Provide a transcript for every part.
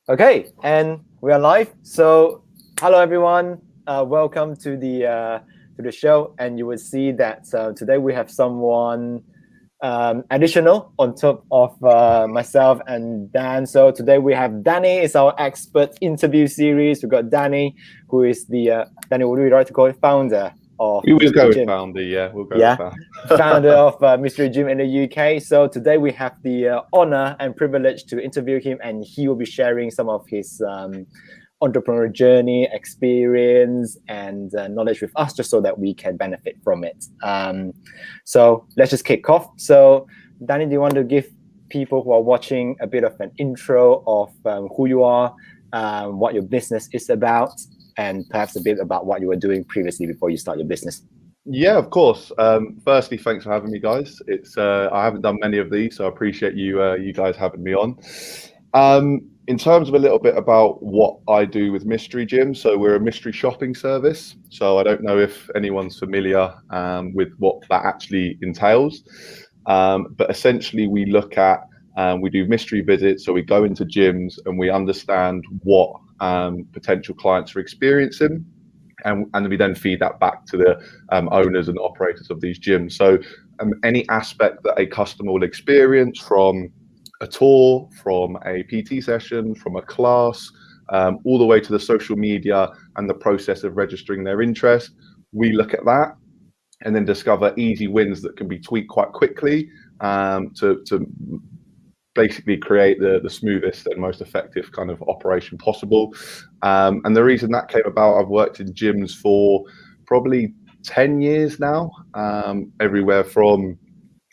Okay, and we are live. So, hello everyone. Welcome to the show. And you will see that today we have someone additional on top of myself and Dan. So today we have Danny. It's our expert interview series. We got Danny, who is the Danny. Would we like to call it founder of We will go Mystery with Gym? founder, yeah. We'll go with Yeah, founder. founder of Mystery Gym in the UK. So today we have the honor and privilege to interview him, and he will be sharing some of his entrepreneurial journey, experience, and knowledge with us, just so that we can benefit from it. So let's just kick off. So, Danny, do you want to give people who are watching a bit of an intro of who you are, what your business is about, and perhaps a bit about what you were doing previously before you start your business? Yeah, of course. Firstly, thanks for having me, guys. It's I haven't done many of these, so I appreciate you guys having me on. In terms of a little bit about what I do with Mystery Gym, so we're a mystery shopping service. So I don't know if anyone's familiar with what that actually entails, but essentially we look at we do mystery visits, so we go into gyms and we understand what potential clients are experiencing. And we then feed that back to the owners and operators of these gyms. So any aspect that a customer will experience, from a tour, from a PT session, from a class, all the way to the social media and the process of registering their interest, we look at that and then discover easy wins that can be tweaked quite quickly to basically create the smoothest and most effective kind of operation possible. And the reason that came about, I've worked in gyms for probably 10 years now, everywhere from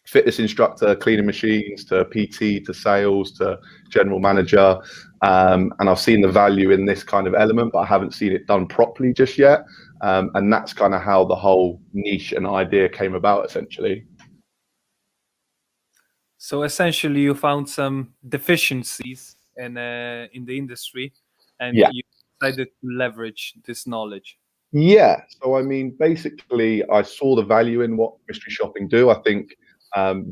fitness instructor, cleaning machines, to PT, to sales, to general manager. And I've seen the value in this kind of element, but I haven't seen it done properly just yet. And that's kind of how the whole niche and idea came about, essentially. So essentially, you found some deficiencies in the industry, and Yeah. you decided to leverage this knowledge. Yeah. So, I mean, basically, I saw the value in what mystery shopping do. I think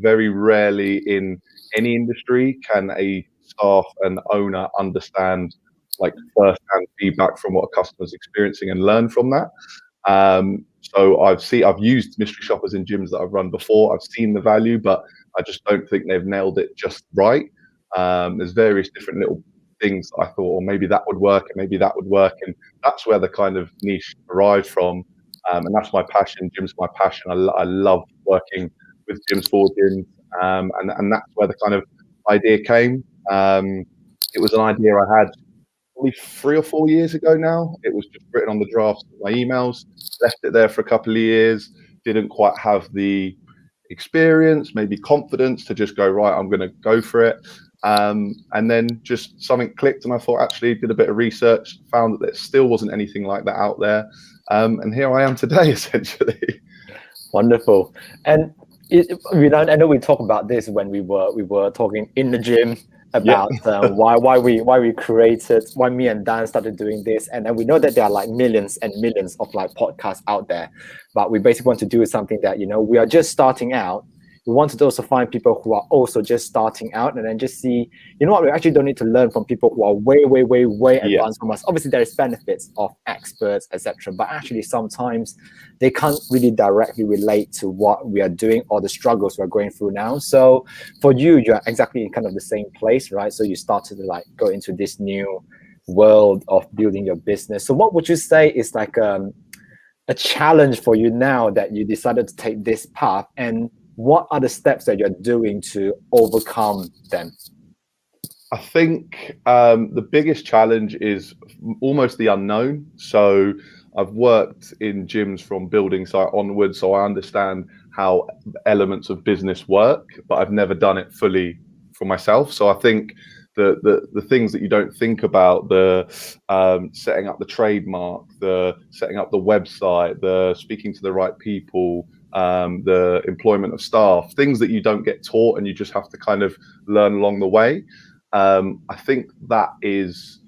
very rarely in any industry can a staff and owner understand like first-hand feedback from what a customer's experiencing and learn from that. So I've used mystery shoppers in gyms that I've run before. I've seen the value, but I just don't think they've nailed it just right. There's various different little things I thought, or maybe that would work, and maybe that would work, and that's where the kind of niche arrived from. And that's my passion. Gyms my passion. I love working with gyms, for gyms, and that's where the kind of idea came. It was an idea I had probably 3 or 4 years ago now. It was just written on the drafts of my emails, left it there for a couple of years, didn't quite have the experience, maybe confidence to just go, right, I'm going to go for it. And then just something clicked, and I thought, actually, did a bit of research, found that there still wasn't anything like that out there. And here I am today, essentially. Wonderful. And I know we talked about this when we were talking in the gym about why me and Dan started doing this, and then we know that there are like millions and millions of like podcasts out there, but we basically want to do something that we are just starting out. We wanted to also find people who are also just starting out, and then just see, what, we actually don't need to learn from people who are way advanced from us. Obviously, there is benefits of experts, etc., but actually sometimes they can't really directly relate to what we are doing or the struggles we're going through now. So for you, you're exactly in kind of the same place, right? So you started to like go into this new world of building your business. So what would you say is like a challenge for you now that you decided to take this path, and what are the steps that you're doing to overcome them? I think the biggest challenge is almost the unknown. So I've worked in gyms from building site onwards, so I understand how elements of business work, but I've never done it fully for myself. So I think the things that you don't think about, the setting up the trademark, the setting up the website, the speaking to the right people, the employment of staff, things that you don't get taught and you just have to kind of learn along the way. I think that is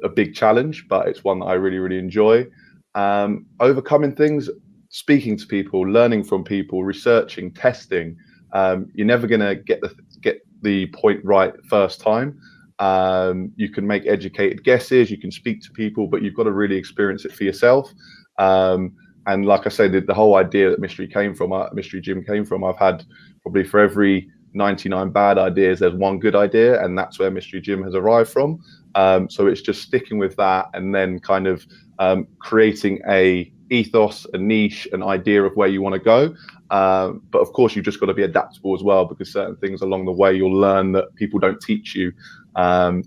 a big challenge, but it's one that I really, really enjoy. Overcoming things, speaking to people, learning from people, researching, testing. You're never going to get the point right first time. You can make educated guesses, you can speak to people, but you've got to really experience it for yourself. And like I said, the whole idea that Mystery Gym came from, I've had probably for every 99 bad ideas, there's one good idea, and that's where Mystery Gym has arrived from. So it's just sticking with that, and then kind of creating a ethos, a niche, an idea of where you want to go. But of course, you've just got to be adaptable as well, because certain things along the way you'll learn that people don't teach you.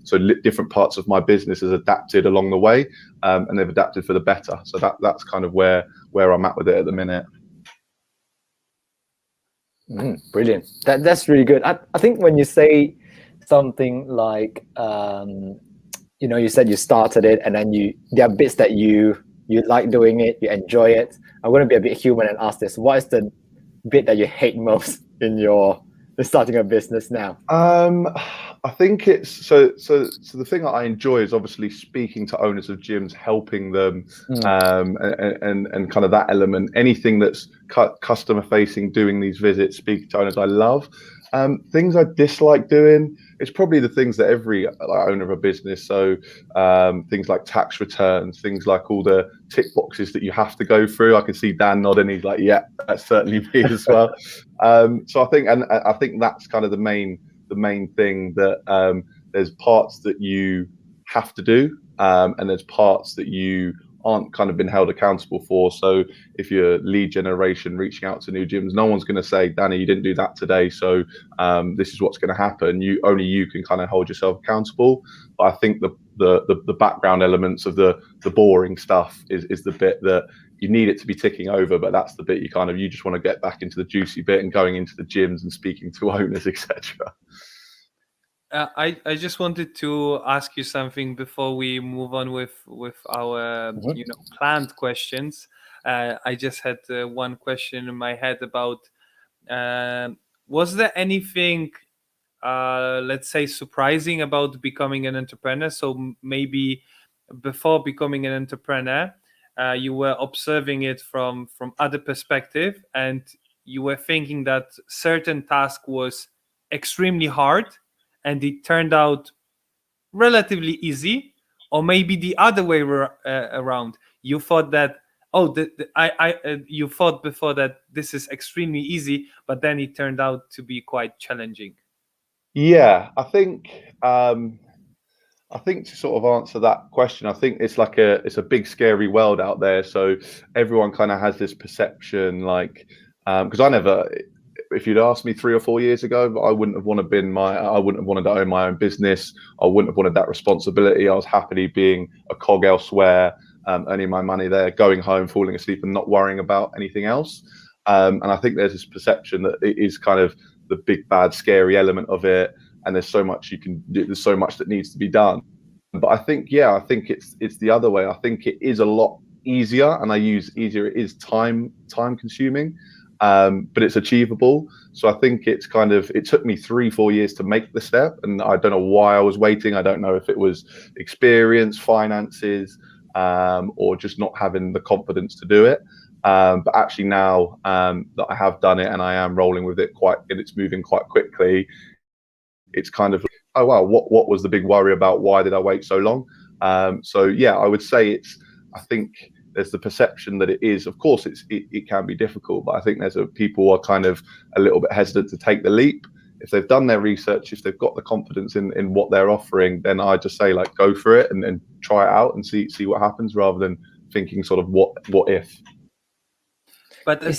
So different parts of my business has adapted along the way, and they've adapted for the better. So that's kind of where I'm at with it at the minute. Brilliant. That's really good. I think when you say something like, you said you started it, and then there are bits that you like doing it, you enjoy it. I'm going to be a bit human and ask this: what is the bit that you hate most in starting a business now? I think it's so the thing that I enjoy is obviously speaking to owners of gyms, helping them, and kind of that element. Anything that's customer facing, doing these visits, speaking to owners, I love. Things I dislike doing, it's probably the things that every owner of a business. So things like tax returns, things like all the tick boxes that you have to go through. I can see Dan nodding. He's like, yeah, that's certainly me as well. So I think that's kind of the main thing, that there's parts that you have to do, and there's parts that you aren't kind of been held accountable for. So if you're lead generation, reaching out to new gyms, no one's going to say, Danny, you didn't do that today, so this is what's going to happen. Only you can kind of hold yourself accountable. But I think the background elements of the boring stuff is the bit that you need it to be ticking over, but that's the bit you just want to get back into the juicy bit and going into the gyms and speaking to owners, etc. I just wanted to ask you something before we move on with our planned questions. I just had one question in my head about was there anything let's say surprising about becoming an entrepreneur? So maybe before becoming an entrepreneur, you were observing it from other perspective, and you were thinking that certain task was extremely hard and it turned out relatively easy, or maybe the other way around. You thought that you thought before that this is extremely easy, but then it turned out to be quite challenging. Yeah, I think to sort of answer that question, I think it's a big scary world out there. So everyone kind of has this perception, like, because if you'd asked me 3 or 4 years ago, I wouldn't have wanted to own my own business. I wouldn't have wanted that responsibility. I was happily being a cog elsewhere, earning my money there, going home, falling asleep, and not worrying about anything else. And I think there's this perception that it is kind of the big, bad, scary element of it, and there's so much you can do. There's so much that needs to be done. But I think it's the other way. I think it is a lot easier, and I use easier. It is time consuming. But it's achievable. So I think it took me 3-4 years to make the step, and I don't know why I was waiting. I don't know if it was experience, finances, or just not having the confidence to do it. But actually now that I have done it and I am rolling with it and it's moving quite quickly, it's kind of, oh wow, what was the big worry about? Why did I wait so long? So yeah, I would say I think there's the perception that it is, of course, it can be difficult, but I think people are kind of a little bit hesitant to take the leap. If they've done their research, if they've got the confidence in what they're offering, then I just say, like, go for it and try it out and see what happens, rather than thinking sort of what if. But at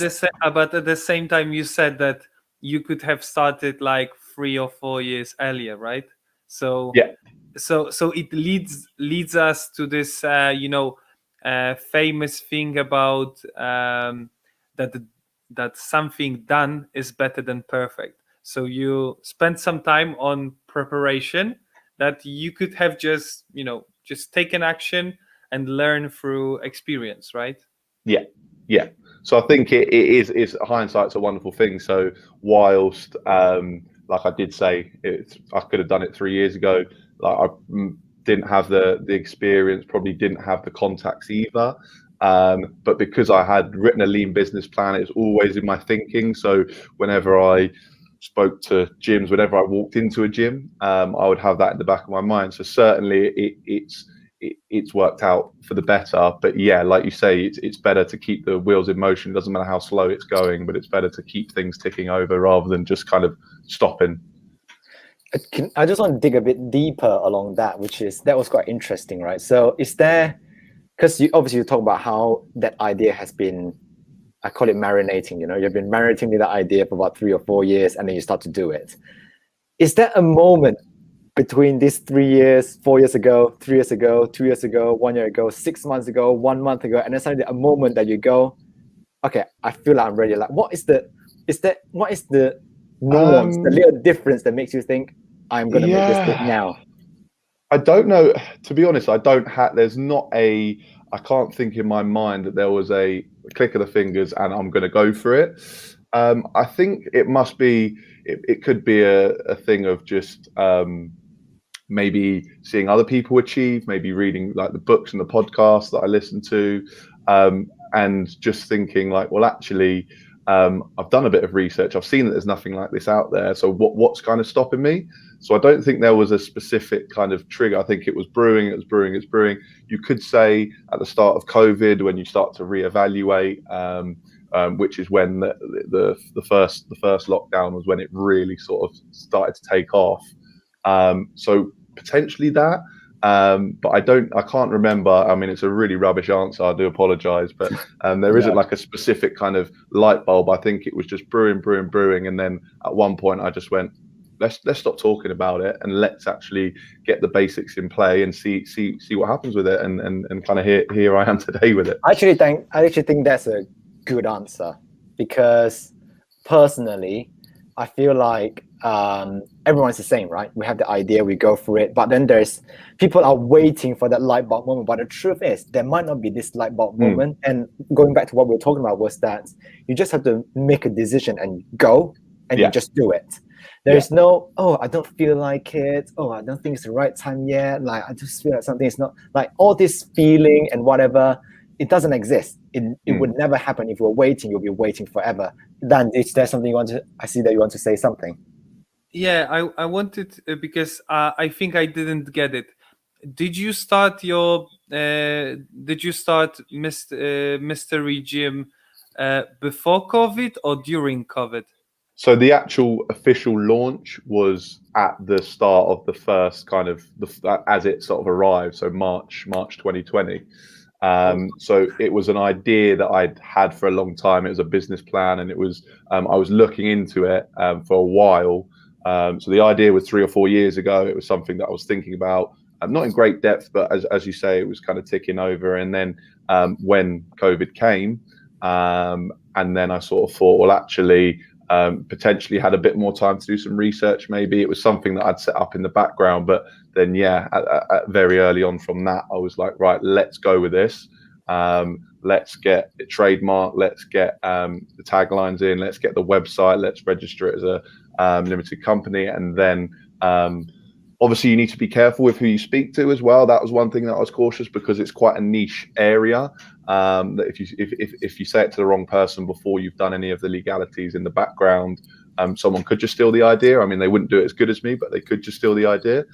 the same time, you said that you could have started like 3 or 4 years earlier, right? So yeah. So it leads us to this famous thing about that something done is better than perfect. So you spend some time on preparation that you could have just taken action and learn through experience, right? Yeah. So I think it is hindsight's a wonderful thing. So whilst like I did say, I could have done it 3 years ago. Like, I didn't have the experience, probably didn't have the contacts either. But because I had written a lean business plan, it's always in my thinking. So whenever I spoke to gyms, whenever I walked into a gym, I would have that in the back of my mind. So certainly it's worked out for the better. But yeah, like you say, it's better to keep the wheels in motion. It doesn't matter how slow it's going, but it's better to keep things ticking over rather than just kind of stopping. I just want to dig a bit deeper along that, that was quite interesting, right? So is there, because you talk about how that idea has been, I call it marinating, you've been marinating that idea for about 3 or 4 years, and then you start to do it. Is there a moment between these 3 years, 4 years ago, 3 years ago, 2 years ago, 1 year ago, 6 months ago, 1 month ago, and then suddenly a moment that you go, okay, I feel like I'm ready. Like, what is the nuance, the little difference that makes you think I'm going to make this big now? I don't know. To be honest, I can't think in my mind that there was a click of the fingers and I'm going to go for it. I think it must be, it could be a thing of just maybe seeing other people achieve, maybe reading like the books and the podcasts that I listen to, and just thinking like, well, actually, I've done a bit of research. I've seen that there's nothing like this out there. So what's kind of stopping me? So I don't think there was a specific kind of trigger. I think it was brewing. You could say at the start of COVID, when you start to reevaluate, which is when the first lockdown was when it really sort of started to take off. So potentially that. But I can't remember. I mean, it's a really rubbish answer. I do apologize, but there isn't like a specific kind of light bulb. I think it was just brewing. And then at one point I just went, let's stop talking about it and let's actually get the basics in play and see what happens with it. And kind of here I am today with it. I actually think that's a good answer, because personally, I feel like everyone's the same, right? We have the idea, we go through it, but then people are waiting for that light bulb moment. But the truth is, there might not be this light bulb moment. And going back to what we were talking about was that you just have to make a decision and go, and you just do it. There's no, oh, I don't feel like it. Oh, I don't think it's the right time yet. Like, I just feel like something is not, like, all this feeling and whatever, it doesn't exist. It would never happen. If you're waiting, you'll be waiting forever. Dan, is there something I see that you want to say something? Yeah, I wanted, because I think I didn't get it. Did you start Mystery Gym before COVID or during COVID? So the actual official launch was at the start of the first kind of as it sort of arrived. So March 2020. So it was an idea that I'd had for a long time. It was a business plan, and it was I was looking into it for a while. So the idea was 3 or 4 years ago. It was something that I was thinking about, not in great depth, but as you say, it was kind of ticking over. And then when COVID came, and then I sort of thought, well, actually, potentially had a bit more time to do some research. Maybe it was something that I'd set up in the background, but then at very early on from that, I was like, right, let's go with this. Let's get it trademarked. Let's get the taglines in. Let's get the website. Let's register it as a limited company. And then obviously you need to be careful with who you speak to as well. That was one thing that I was cautious, because it's quite a niche area. That if you say it to the wrong person before you've done any of the legalities in the background, someone could just steal the idea. I mean, they wouldn't do it as good as me, but they could just steal the idea.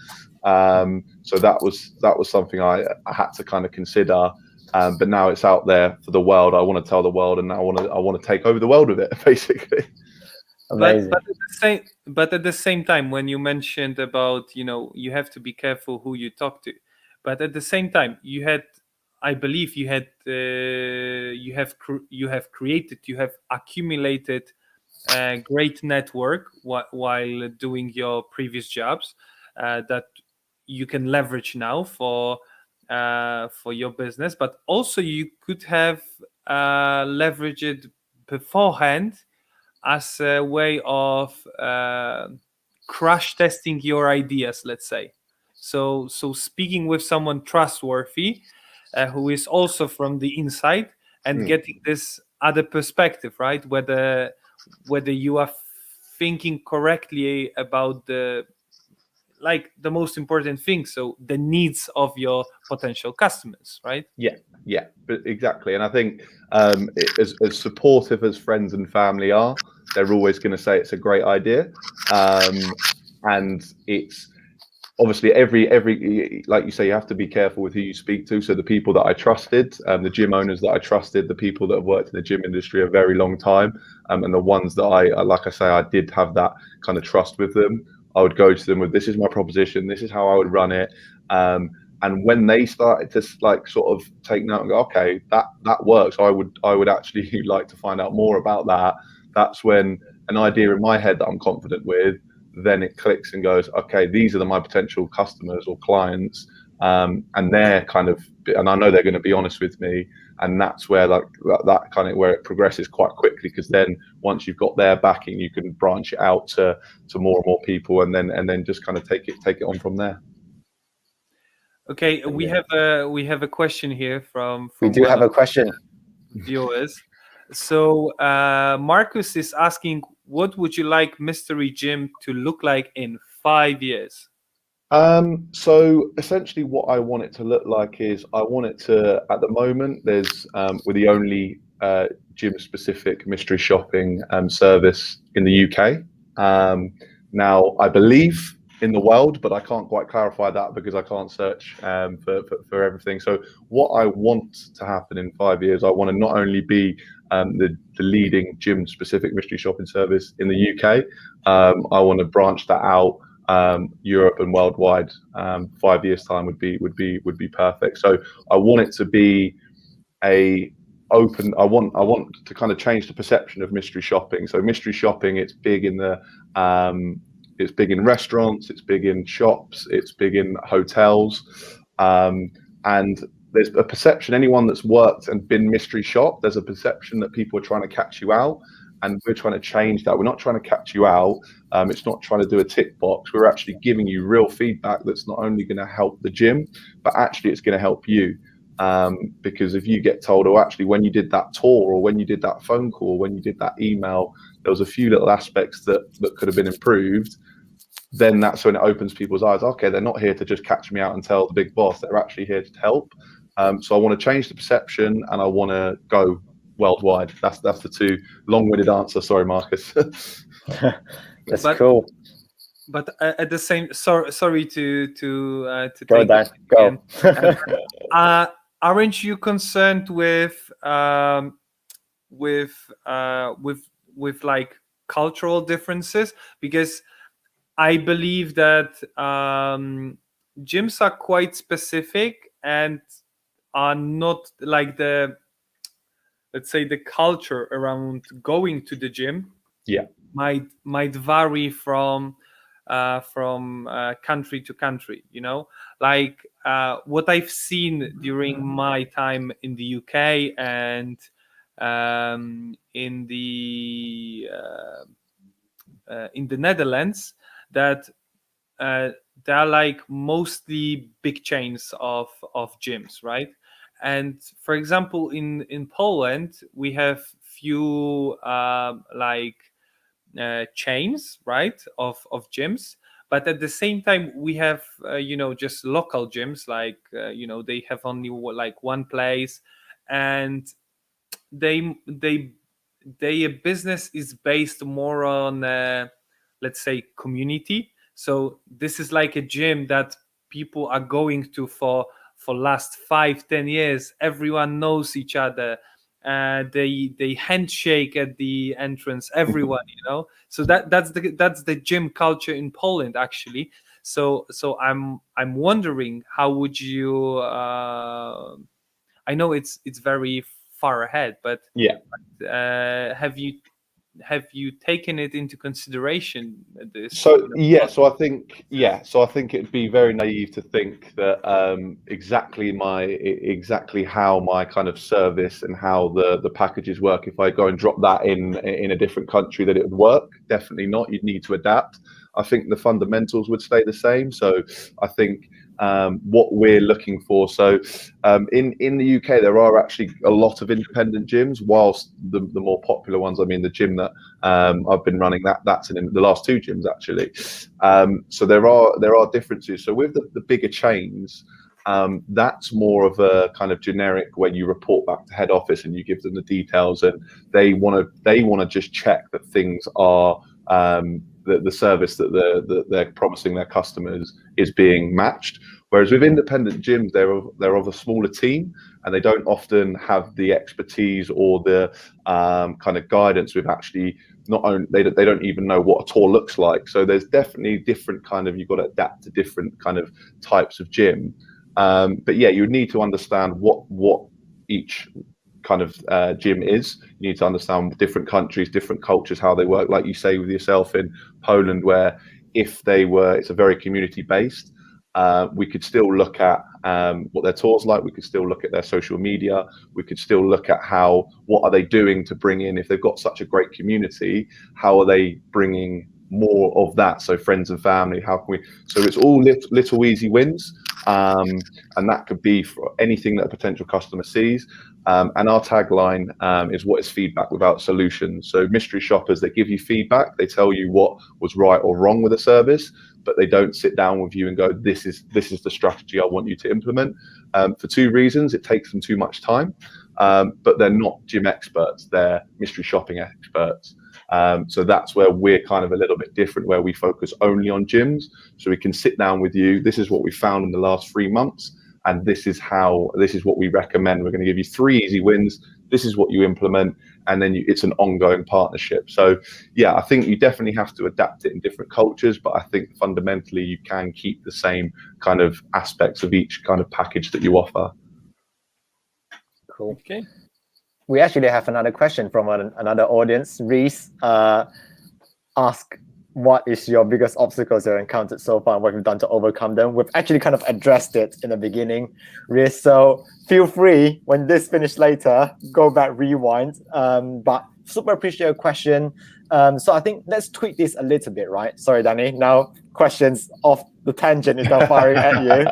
So that was something I had to kind of consider. But now it's out there for the world. I want to tell the world, and I want to take over the world with it, basically. Amazing. But at the same time, when you mentioned about, you have to be careful who you talk to, but at the same time, I believe you have accumulated a great network while doing your previous jobs that you can leverage now for your business, but also you could have leveraged it beforehand as a way of crash testing your ideas, let's say. So speaking with someone trustworthy, who is also from the inside, and getting this other perspective, right? Whether you are thinking correctly about the most important thing, so the needs of your potential customers, right? Yeah, but exactly. And I think as supportive as friends and family are, they're always going to say it's a great idea. And it's obviously every like you say, you have to be careful with who you speak to. So the people that I trusted, the gym owners that I trusted, the people that have worked in the gym industry a very long time, and the ones that like I say, I did have that kind of trust with them. I would go to them with, this is my proposition, this is how I would run it. And when they started to like sort of take note and go, okay, that works, I would actually like to find out more about that. That's when an idea in my head that I'm confident with, then it clicks and goes, okay, these are my potential customers or clients, and they're kind of, and I know they're going to be honest with me, and that's where like that kind of where it progresses quite quickly, because then once you've got their backing, you can branch it out to more and more people, and then just kind of take it on from there. Okay, we have a question here from we do have a question, viewers. So Marcus is asking, what would you like Mystery Gym to look like in 5 years? So essentially what I want it to look like is, I want it to, at the moment, we're the only gym specific mystery shopping service in the UK. Now I believe in the world, but I can't quite clarify that because I can't search for everything. So what I want to happen in 5 years, I want to not only be the leading gym specific mystery shopping service in the UK, I want to branch that out Europe and worldwide. 5 years time would be perfect. So I want it to be I want to kind of change the perception of mystery shopping. So mystery shopping, it's big in it's big in restaurants, it's big in shops, it's big in hotels, and there's a perception, anyone that's worked and been mystery shop, there's a perception that people are trying to catch you out, and we're trying to change that. We're not trying to catch you out. It's not trying to do a tick box. We're actually giving you real feedback that's not only going to help the gym, but actually it's going to help you. Because if you get told, oh, actually, when you did that tour, or when you did that phone call, when you did that email, there was a few little aspects that could have been improved, then that's when it opens people's eyes. Okay, they're not here to just catch me out and tell the big boss. They're actually here to help. So I want to change the perception, and I want to go worldwide. That's the two long-winded answer. Sorry, Marcus. That's cool. But at the same, sorry to go, Dan. Go. Aren't you concerned with like cultural differences? Because I believe that gyms are quite specific and are not like let's say the culture around going to the gym. Yeah, might vary from country to country. You know, like what I've seen during my time in the UK and in the Netherlands, that they are like mostly big chains of gyms, right? And for example, in Poland, we have few chains, right, of gyms, but at the same time we have just local gyms, like they have only like one place, and their business is based more on let's say community. So this is like a gym that people are going to for last 5-10 years. Everyone knows each other. They handshake at the entrance, everyone, so that's the gym culture in Poland, actually. So I'm wondering, how would you I know it's very far ahead, but yeah, have you taken it into consideration, this? So I think it'd be very naive to think that exactly how my kind of service and how the packages work, if I go and drop that in a different country, that it would work. Definitely not. You'd need to adapt. I think the fundamentals would stay the same. So I think what we're looking for. So in the UK, there are actually a lot of independent gyms, whilst the more popular ones, I mean, the gym that I've been running, that's in the last 2 gyms actually. So there are differences. So with the bigger chains, That's more of a kind of generic when you report back to head office and you give them the details, and they want to just check that things are the service that they're promising their customers is being matched. Whereas with independent gyms, they're of a smaller team, and they don't often have the expertise or the kind of guidance with actually not only they don't even know what a tour looks like. So there's definitely different kind of, you've got to adapt to different kind of types of gym. But yeah, you need to understand what each kind of gym is. You need to understand different countries, different cultures, how they work. Like you say with yourself in Poland, where it's a very community based. We could still look at what their tour's like. We could still look at their social media. We could still look at what are they doing to bring in, if they've got such a great community, how are they bringing more of that? So friends and family, how can we? So it's all little easy wins, and that could be for anything that a potential customer sees. And our tagline is, what is feedback without solutions? So mystery shoppers, they give you feedback, they tell you what was right or wrong with a service, but they don't sit down with you and go, this is the strategy I want you to implement. For two reasons: it takes them too much time, but they're not gym experts, they're mystery shopping experts. So that's where we're kind of a little bit different, where we focus only on gyms. So we can sit down with you, this is what we found in the last 3 months, and this is what we recommend. We're going to give you 3 easy wins. This is what you implement, and then it's an ongoing partnership. So yeah, I think you definitely have to adapt it in different cultures, but I think fundamentally you can keep the same kind of aspects of each kind of package that you offer. Cool. Okay. We actually have another question from another audience. Reese asked, what is your biggest obstacles you've encountered so far and what you've done to overcome them? We've actually kind of addressed it in the beginning, Reese, so feel free, when this finished later, go back, rewind. But super appreciate your question. So I think let's tweak this a little bit, right? Sorry, Danny. Now questions off the tangent is now firing at you.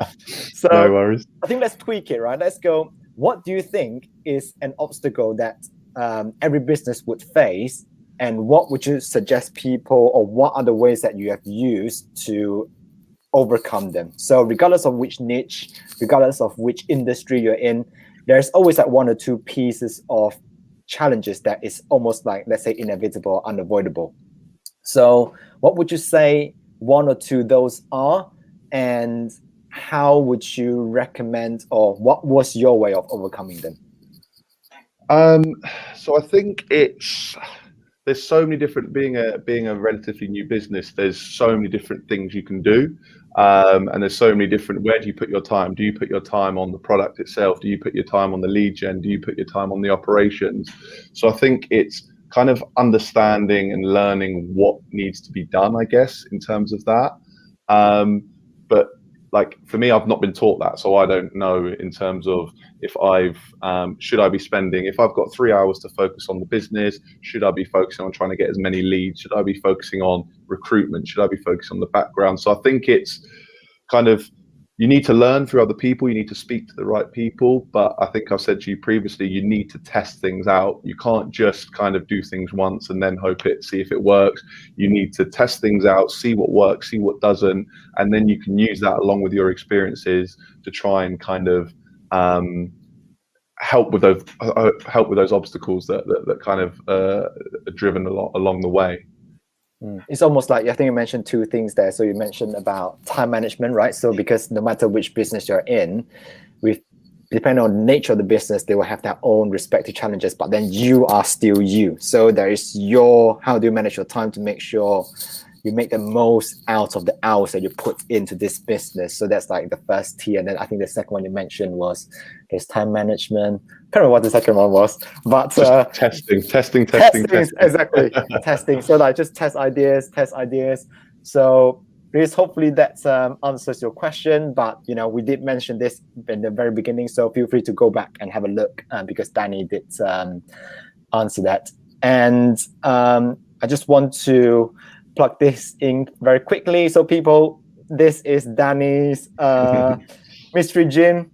So no worries. I think let's tweak it, right? Let's go. What do you think is an obstacle that every business would face? And what would you suggest people, or what are the ways that you have used to overcome them? So regardless of which niche, regardless of which industry you're in, there's always like 1 or 2 pieces of challenges that is almost like, let's say, inevitable, unavoidable. So what would you say 1 or 2 those are? And how would you recommend, or what was your way of overcoming them? So I think there's so many different, being a relatively new business, there's so many different things you can do. And there's so many different, where do you put your time? Do you put your time on the product itself? Do you put your time on the lead gen? Do you put your time on the operations? So I think it's kind of understanding and learning what needs to be done, I guess, in terms of that. But like for me, I've not been taught that, so I don't know in terms of if should I be spending, if I've got 3 hours to focus on the business, should I be focusing on trying to get as many leads? Should I be focusing on recruitment? Should I be focusing on the background? So I think it's kind of, you need to learn through other people, you need to speak to the right people, but I think I've said to you previously, you need to test things out. You can't just kind of do things once and then see if it works. You need to test things out, see what works, see what doesn't, and then you can use that along with your experiences to try and kind of help with those obstacles that kind of are driven along the way. It's almost like, I think you mentioned 2 things there. So you mentioned about time management, right? So because no matter which business you're in, depending on the nature of the business, they will have their own respective challenges, but then you are still you. So there is how do you manage your time to make sure you make the most out of the hours that you put into this business? So that's like the first tier. And then I think the second one you mentioned was there's time management. I can't remember what the second one was, but testing. Exactly. Testing. So like just test ideas. So hopefully that answers your question. But we did mention this in the very beginning, so feel free to go back and have a look because Danny did answer that. And I just want to plug this in very quickly. So people, this is Danny's Mystery Gym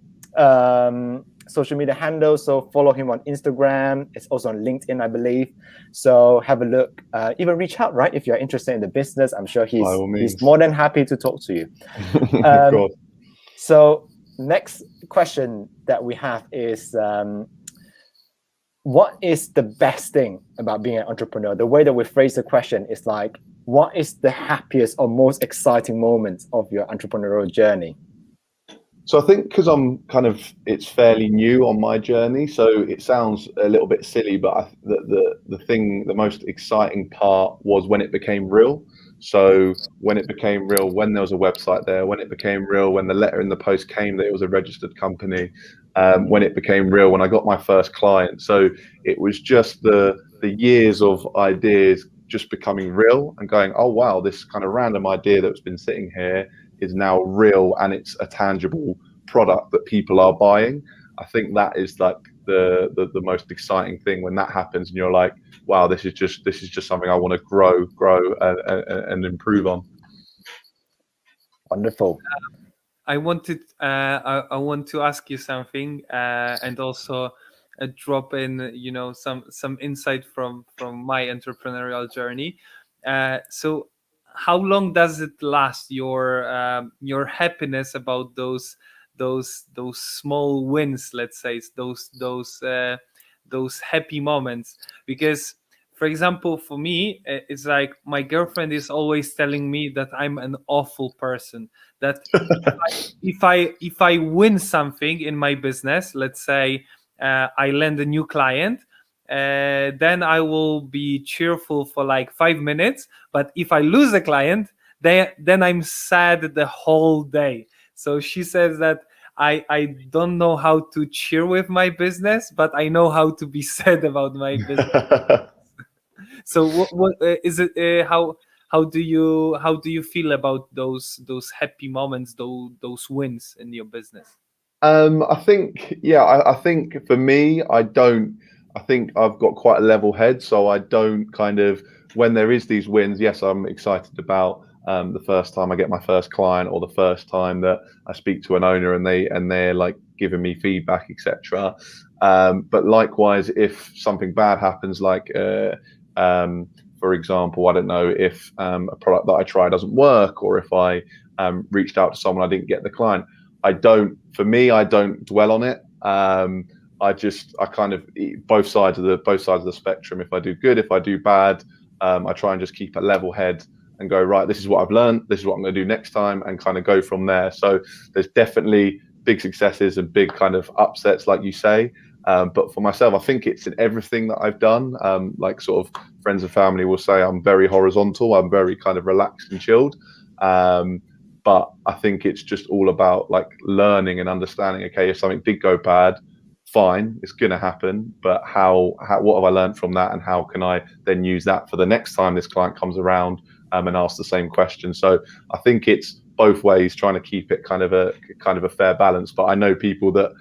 social media handle. So follow him on Instagram. It's also on LinkedIn, I believe. So have a look. Even reach out, right? If you're interested in the business, I'm sure he's more than happy to talk to you. Of course. So next question that we have is, what is the best thing about being an entrepreneur? The way that we phrase the question is like, what is the happiest or most exciting moment of your entrepreneurial journey? So I think because it's fairly new on my journey, so it sounds a little bit silly, but the most exciting part was when it became real. So when it became real, when there was a website there, when it became real, when the letter in the post came that it was a registered company, when it became real, when I got my first client. So it was just the years of ideas just becoming real and going, oh wow, this kind of random idea that's been sitting here is now real, and it's a tangible product that people are buying. I think that is like the most exciting thing when that happens, and you're like, wow, this is just something I want to grow and improve on. Wonderful. I want to ask you something, and also drop in, some insight from my entrepreneurial journey. So how long does it last, your happiness about those small wins, let's say, those happy moments? Because, for example, for me, it's like my girlfriend is always telling me that I'm an awful person, that if I win something in my business, let's say I land a new client, then I will be cheerful for like 5 minutes. But if I lose a client, then I'm sad the whole day. So she says that I don't know how to cheer with my business, but I know how to be sad about my business. So what is it? How do you feel about those happy moments, those wins in your business? I think, I think for me, I think I've got quite a level head, so I don't when there is these wins, yes, I'm excited about the first time I get my first client, or the first time that I speak to an owner and they're like giving me feedback, etc. But likewise, if something bad happens, like for example, I don't know, if a product that I try doesn't work, or if I reached out to someone, I didn't get the client, I don't dwell on it. I kind of both sides of the spectrum. If I do good, if I do bad, I try and just keep a level head and go, right, this is what I've learned, this is what I'm going to do next time, and kind of go from there. So there's definitely big successes and big kind of upsets, like you say. But for myself, I think it's in everything that I've done. Like sort of friends and family will say I'm very horizontal. I'm very kind of relaxed and chilled. But I think it's just all about like learning and understanding. Okay, if something did go bad, fine, it's going to happen. But what have I learned from that, and how can I then use that for the next time this client comes around and ask the same question? So I think it's both ways, trying to keep it kind of a fair balance. But I know people that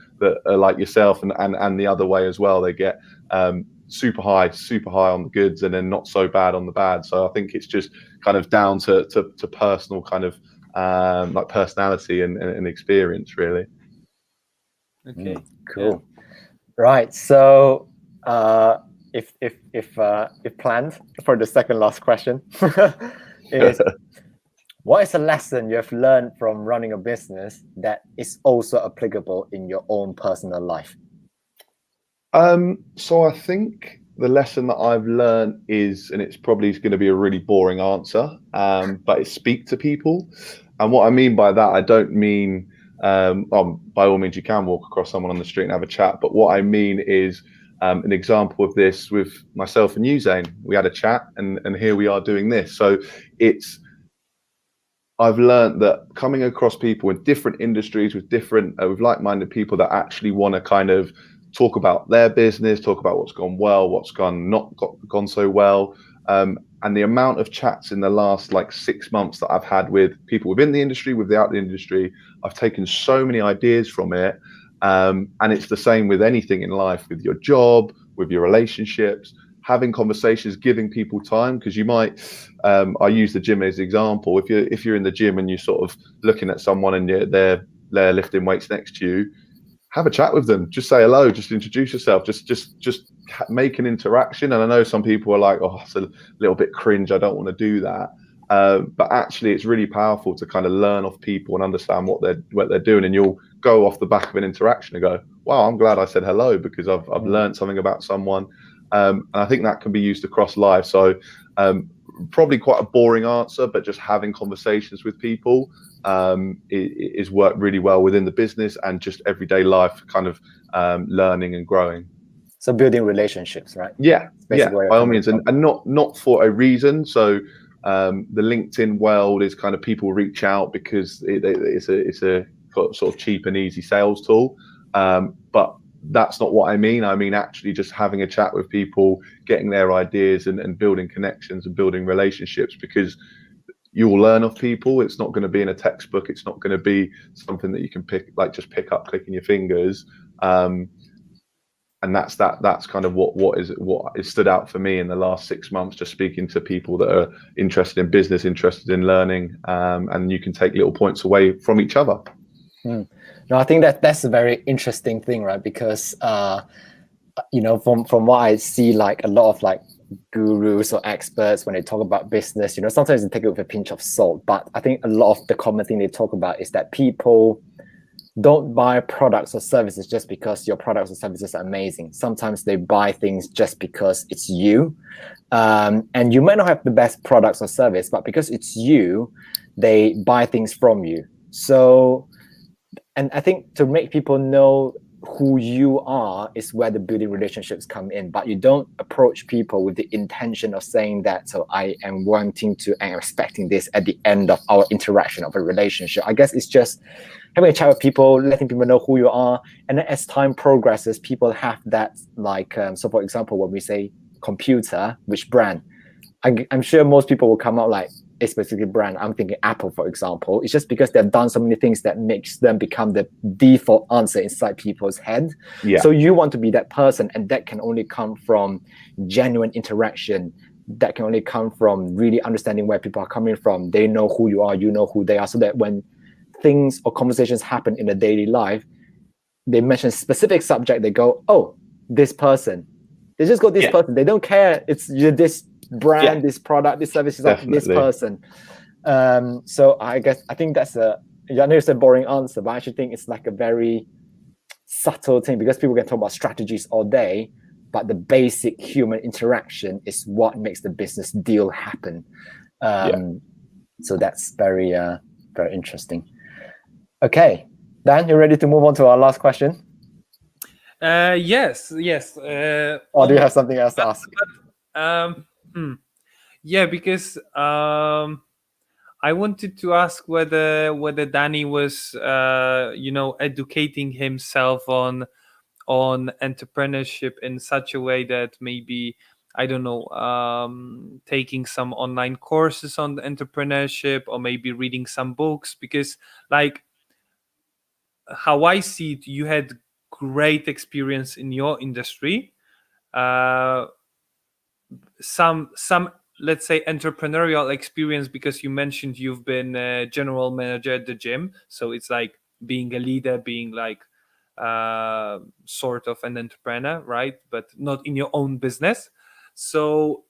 are like yourself and the other way as well. They get super high on the goods, and then not so bad on the bad. So I think it's just kind of down to personal kind of like personality and experience, really. Okay, cool. Yeah. Right. So if planned for the second last question is, what is a lesson you have learned from running a business that is also applicable in your own personal life? So I think the lesson that I've learned is, and it's probably going to be a really boring answer, but it's speak to people. And what I mean by that, I don't mean, by all means, you can walk across someone on the street and have a chat. But what I mean is an example of this with myself and you, Zayne. We had a chat, and here we are doing this. So I've learned that coming across people in different industries with with like-minded people that actually want to kind of talk about their business, talk about what's gone well, what's gone so well. And the amount of chats in the last like 6 months that I've had with people within the industry, without the industry, I've taken so many ideas from it. And it's the same with anything in life, with your job, with your relationships, having conversations, giving people time. Because you might, I use the gym as an example. If you're in the gym and you're sort of looking at someone and they're lifting weights next to you, have a chat with them. Just say hello. Just introduce yourself. Just make an interaction. And I know some people are like, oh, it's a little bit cringe, I don't want to do that. But actually, it's really powerful to kind of learn off people and understand what they're doing, and you'll go off the back of an interaction and go, "Wow, I'm glad I said hello because I've learned something about someone." And I think that can be used across life. So probably quite a boring answer, but just having conversations with people is worked really well within the business and just everyday life, kind of learning and growing. So building relationships, right? Yeah, by all means, and not for a reason. So the LinkedIn world is kind of people reach out because it's a sort of cheap and easy sales tool, but that's not what I mean. I mean actually just having a chat with people, getting their ideas, and building connections and building relationships, because you'll learn off people. It's not going to be in a textbook. It's not going to be something that you can pick up clicking your fingers. And that's kind of what is stood out for me in the last 6 months, just speaking to people that are interested in business, interested in learning, and you can take little points away from each other. No, I think that's a very interesting thing, right? Because from what I see, like a lot of like gurus or experts, when they talk about business, sometimes they take it with a pinch of salt. But I think a lot of the common thing they talk about is that people don't buy products or services just because your products or services are amazing. Sometimes they buy things just because it's you. And you might not have the best products or service, but because it's you, they buy things from you. So, and I think to make people know who you are is where the building relationships come in. But you don't approach people with the intention of saying that, so I am wanting to and expecting this at the end of our interaction of a relationship. I guess it's just having a chat with people, letting people know who you are. And then as time progresses, people have that, like, so for example, when we say computer, which brand? I'm sure most people will come out like a specific brand. I'm thinking Apple, for example. It's just because they've done so many things that makes them become the default answer inside people's head. Yeah. So you want to be that person, and that can only come from genuine interaction. That can only come from really understanding where people are coming from. They know who you are, you know who they are, so that when things or conversations happen in the daily life, they mention a specific subject, they go, oh, this person. They just go, this person. They don't care. It's this brand, this product, this service is like this person. So I think that's I know it's a boring answer, but I actually think it's like a very subtle thing, because people can talk about strategies all day, but the basic human interaction is what makes the business deal happen. So that's very, very interesting. Okay, Dan, you ready to move on to our last question? Yes. Or do you have something else to ask? Yeah, because I wanted to ask whether Danny was educating himself on entrepreneurship in such a way that maybe, I don't know, taking some online courses on entrepreneurship, or maybe reading some books, because like how I see it, you had great experience in your industry. Some let's say entrepreneurial experience, because you mentioned you've been a general manager at the gym, so it's like being a leader, being like sort of an entrepreneur, right? But not in your own business. So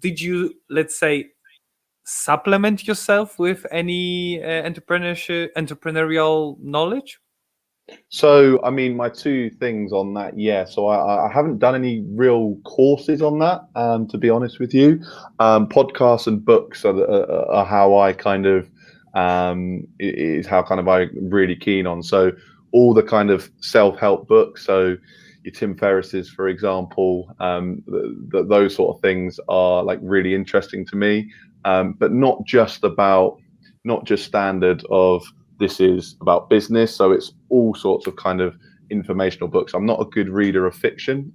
did you, let's say, supplement yourself with any entrepreneurial knowledge? So, I mean, my two things on that, so I haven't done any real courses on that, to be honest with you. Podcasts and books are how I kind of, is how kind of I'm really keen on. So all the kind of self-help books, so your Tim Ferriss's, for example, those sort of things are like really interesting to me, but not just standard of, this is about business. So it's all sorts of kind of informational books. I'm not a good reader of fiction,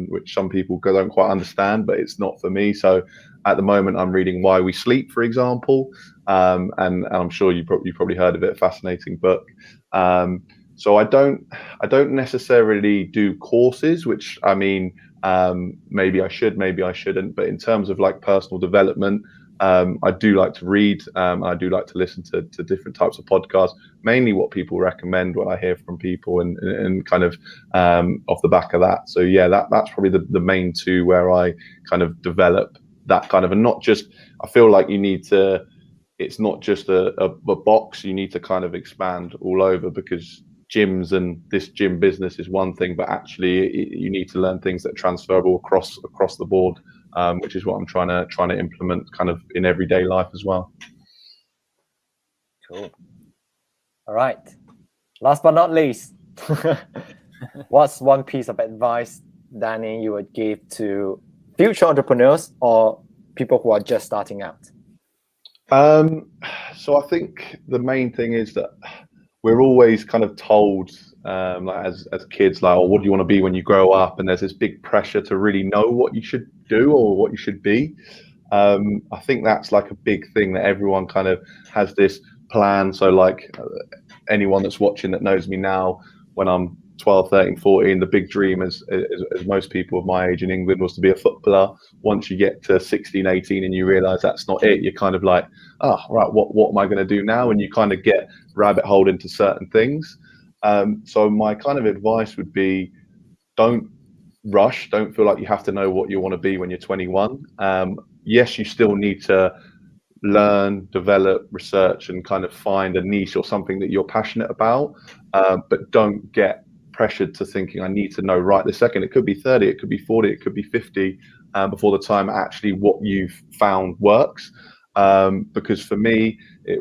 which some people don't quite understand, but it's not for me. So at the moment, I'm reading Why We Sleep, for example, and I'm sure you probably heard of it. Fascinating book. So I don't necessarily do courses, which, I mean, maybe I should, maybe I shouldn't. But in terms of like personal development, I do like to read. I do like to listen to different types of podcasts, mainly what people recommend, what I hear from people, and kind of off the back of that. So yeah, that's probably the main two where I kind of develop that kind of, and not just, I feel like you need to it's not just a box. You need to kind of expand all over, because gyms and this gym business is one thing, but actually you need to learn things that are transferable across the board, which is what I'm trying to implement kind of in everyday life as well. Cool. All right. Last but not least, what's one piece of advice, Danny, you would give to future entrepreneurs or people who are just starting out? So I think the main thing is that we're always kind of told, like as kids, like, oh, what do you want to be when you grow up? And there's this big pressure to really know what you should do or what you should be. I think that's like a big thing, that everyone kind of has this plan. So like anyone that's watching that knows me now, when I'm 12, 13, 14, the big dream, as most people of my age in England, was to be a footballer. Once you get to 16, 18 and you realize that's not it, you're kind of like, oh, right, what am I going to do now? And you kind of get rabbit holed into certain things. So my kind of advice would be, don't rush. Don't feel like you have to know what you want to be when you're 21. Yes, you still need to learn, develop, research, and kind of find a niche or something that you're passionate about. But don't get pressured to thinking, I need to know right this second. It could be 30, it could be 40, it could be 50 before the time actually what you've found works. Because for me, I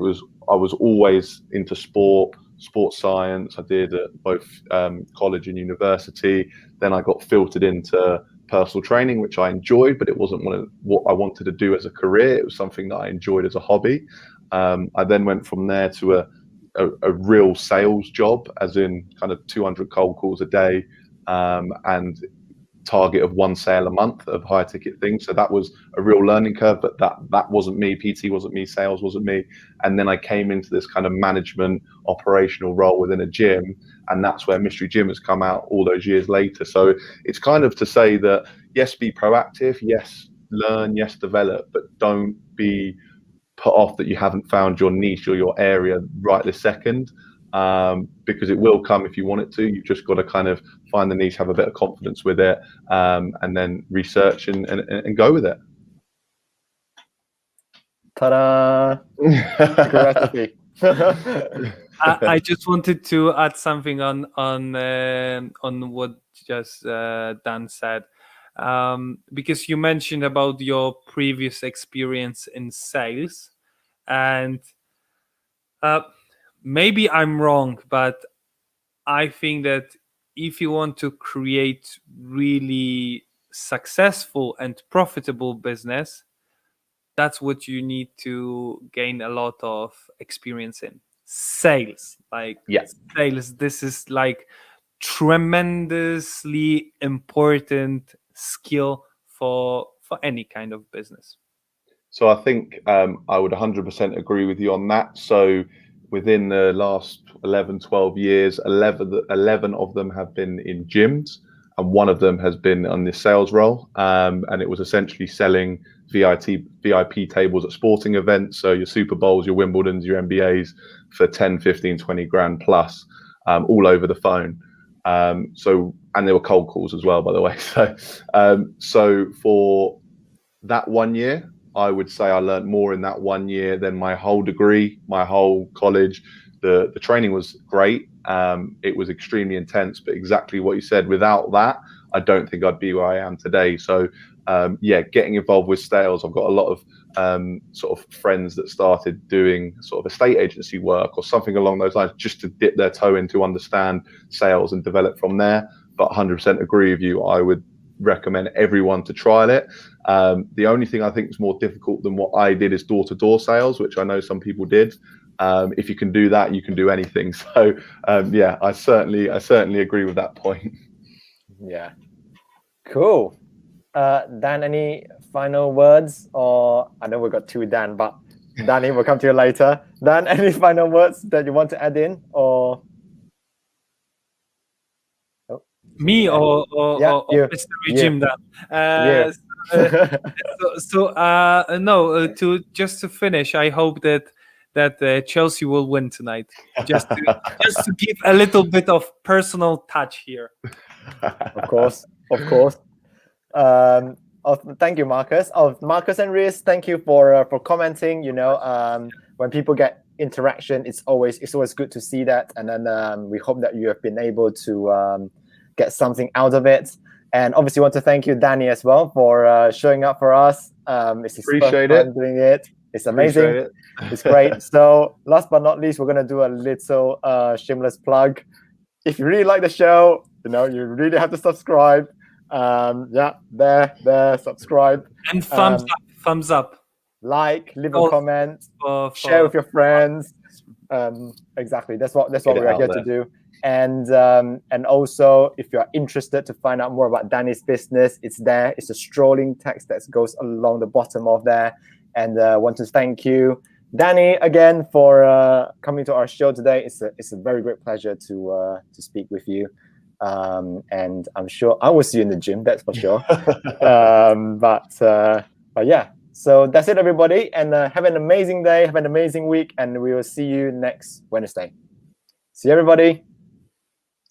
was always into sports science. I did at both college and university. Then I got filtered into personal training, which I enjoyed, but it wasn't what I wanted to do as a career. It was something that I enjoyed as a hobby. I then went from there to a real sales job, as in kind of 200 cold calls a day, and target of 1 sale a month of high ticket things. So that was a real learning curve, but that wasn't me. PT wasn't me, sales wasn't me. And then I came into this kind of management operational role within a gym, and that's where Mystery Gym has come out all those years later. So it's kind of to say that, yes, be proactive, yes, learn, yes, develop, but don't be put off that you haven't found your niche or your area right this second, because it will come if you want it to. You've just got to kind of find the niche, have a bit of confidence with it, and then research and go with it. Ta-da! Recipe. I just wanted to add something on what just Dan said, because you mentioned about your previous experience in sales, and maybe I'm wrong, but I think that if you want to create really successful and profitable business, that's what you need to gain a lot of experience in. Sales, sales. This is like tremendously important skill for any kind of business. So I think I would 100% agree with you on that. So within the last 11, 12 years, 11 of them have been in gyms, and one of them has been on the sales role. And it was essentially selling VIP tables at sporting events. So your Super Bowls, your Wimbledons, your NBAs for 10, 15, 20 grand plus, all over the phone. And there were cold calls as well, by the way. So for that 1 year, I would say I learned more in that 1 year than my whole degree, my whole college. The training was great. It was extremely intense, but exactly what you said, without that, I don't think I'd be where I am today. So getting involved with sales. I've got a lot of sort of friends that started doing sort of estate agency work or something along those lines, just to dip their toe in to understand sales and develop from there. But 100% agree with you. I would recommend everyone to trial it. The only thing I think is more difficult than what I did is door-to-door sales, which I know some people did. If you can do that, you can do anything. So I certainly agree with that point. Yeah, cool. Dan, any final words? Or I know we've got two Dan, but Danny, we'll come to you later. Dan, any final words that you want to add in? Or me or Mystery Gym Dan? To finish, I hope that Chelsea will win tonight. Just to give a little bit of personal touch here. Of course. Thank you, Marcus. Marcus and Riz, thank you for commenting. When people get interaction, it's always good to see that, and then we hope that you have been able to get something out of it. And obviously, want to thank you, Danny, as well, for showing up for us. It's his first time doing it. It's amazing. It's great. So, last but not least, we're gonna do a little shameless plug. If you really like the show, you really have to subscribe. There, subscribe. And thumbs up. Like, leave a comment, share with your friends. Exactly. That's what we're here to do. And also, if you're interested to find out more about Danny's business, it's there. It's a strolling text that goes along the bottom of there. And want to thank you, Danny, again for coming to our show today. It's a very great pleasure to speak with you. And I'm sure I will see you in the gym. That's for sure. But yeah. So that's it, everybody. And have an amazing day. Have an amazing week. And we will see you next Wednesday. See you, everybody.